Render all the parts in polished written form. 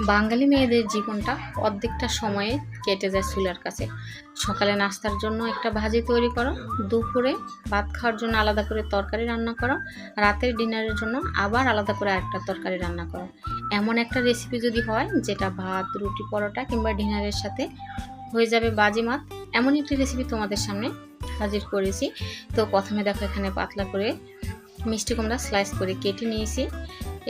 বাঙালি মেয়েদের জীবনটা অর্ধেকটা সময়ে কেটে যায় চুলার কাছে। সকালে নাস্তার জন্য একটা ভাজি তৈরি করো, দুপুরে ভাত খাওয়ার জন্য আলাদা করে তরকারি রান্না করো, রাতের ডিনারের জন্য আবার আলাদা করে আরেকটা তরকারি রান্না করো। এমন একটা রেসিপি যদি হয় যেটা ভাত, রুটি, পরোটা কিংবা ডিনারের সাথে হয়ে যাবে বাজিমাত, এমন একটি রেসিপি তোমাদের সামনে হাজির করেছি। তো প্রথমে দেখো এখানে পাতলা করে মিষ্টি কুমড়া স্লাইস করে কেটে নিয়েছি।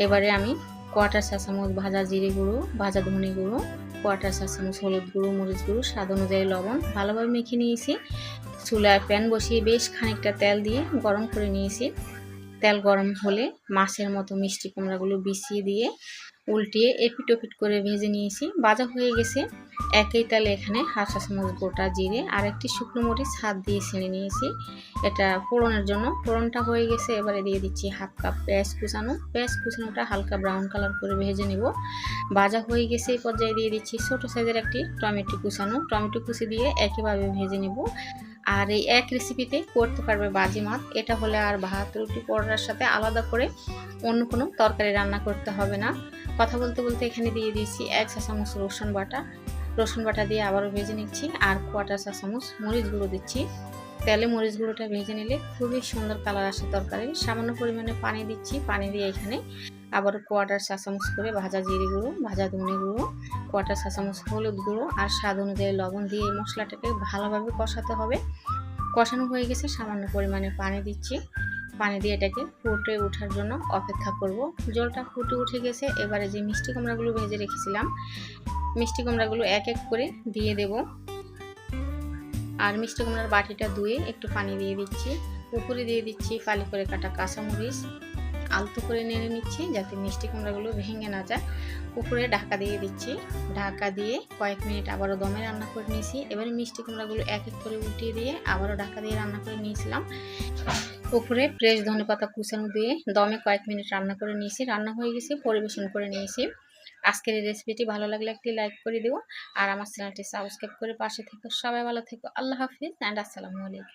এবারে আমি কোয়াটার চা চামচ ভাজা জিরে গুঁড়ো, ভাজা ধনে গুঁড়ো, কোয়াটার চা চামচ হলুদ গুঁড়ো, মরিচ গুঁড়ো, স্বাদ অনুযায়ী লবণ ভালোভাবে মেখে নিয়েছি। চুলায় প্যান বসিয়ে বেশ খানিকটা তেল দিয়ে গরম করে নিয়েছি। তেল গরম হলে মাছের মতো মিষ্টি কুমড়াগুলো বিছিয়ে দিয়ে উল্টিয়ে এপিট ওপিট করে ভেজে নিয়েছি। ভাজা হয়ে গেছে। একই তেলে এখানে হাফ চা চামচ গোটা জিরে আর একটি শুকনো মরিচ হাত দিয়ে ছেড়ে নিয়েছি, এটা ফোড়নের জন্য। ফোড়নটা হয়ে গেছে, এবারে দিয়ে দিচ্ছি হাফ কাপ পেঁয়াজ কুচানো। পেঁয়াজ কুচানোটা হালকা ব্রাউন কালার করে ভেজে নেব। ভাজা হয়ে গেছে, এই পর্যায়ে দিয়ে দিচ্ছি ছোটো সাইজের একটি টমেটো কুচানো। টমেটো কুচি দিয়ে একইভাবে ভেজে নেব। আর এই এক রেসিপিতে করতে পারবে বাজিমাত। এটা হলে আর ভাত, রুটি, পরোটার সাথে আলাদা করে অন্য কোনো তরকারি রান্না করতে হবে না। কথা বলতে বলতে এখানে দিয়ে দিয়েছি 1 চা চামচ রসুন বাটা। রসুন বাটা দিয়ে আবারও ভেজে নিচ্ছি। আর কোয়াটার চা চামচ মরিচ গুঁড়ো দিচ্ছি। তেলে মরিচ গুঁড়োটা ভেজে নিলে খুবই সুন্দর কালার আসে তরকারি। সামান্য পরিমাণে পানি দিচ্ছি। পানি দিয়ে এখানে আবারও কোয়াটার চা চামচ করে ভাজা জিরে গুঁড়ো, ভাজা ধনে গুঁড়ো, কোয়াটার চা চামচ হলুদ গুঁড়ো আর স্বাদ অনুযায়ী লবণ দিয়ে এই মশলাটাকে ভালোভাবে কষাতে হবে। কষানো হয়ে গেছে, সামান্য পরিমাণে পানি দিচ্ছি। পানি দিয়ে এটাকে ফুটে ওঠার জন্য অপেক্ষা করব। জলটা ফুটে উঠে গেছে। এবারে যে মিষ্টি কুমড়াগুলো ভেজে রেখেছিলাম, মিষ্টি কুমড়াগুলো এক এক করে দিয়ে দেব। আর মিষ্টি কুমড়ার বাটিটা ধুয়ে একটু পানি দিয়ে দিচ্ছি। উপরে দিয়ে দিচ্ছি ফালি করে কাটা কাঁচামরিচ। আলতো করে নেড়ে নিচ্ছি যাতে মিষ্টি কুমড়াগুলো ভেঙে না যায়। উপরে ঢাকা দিয়ে দিচ্ছি। ঢাকা দিয়ে কয়েক মিনিট আবারও দমে রান্না করে নিয়েছি। এবারে মিষ্টি কুমড়াগুলো এক এক করে উল্টিয়ে দিয়ে আবারও ঢাকা দিয়ে রান্না করে নিয়েছিলাম। উপরে ফ্রেশ ধনেপাতা কুচানো দিয়ে দমে কয়েক মিনিট রান্না করে নিয়েছি। রান্না হয়ে গেছে, পরিবেশন করে নিয়েছি। আজকের এই রেসিপিটি ভালো লাগলে একটি লাইক করে দিও। আর আমার চ্যানেলটি সাবস্ক্রাইব করে পাশে থেকো। সবাই ভালো থেকো। আল্লাহ হাফিজ অ্যান্ড আসসালামু আলাইকুম।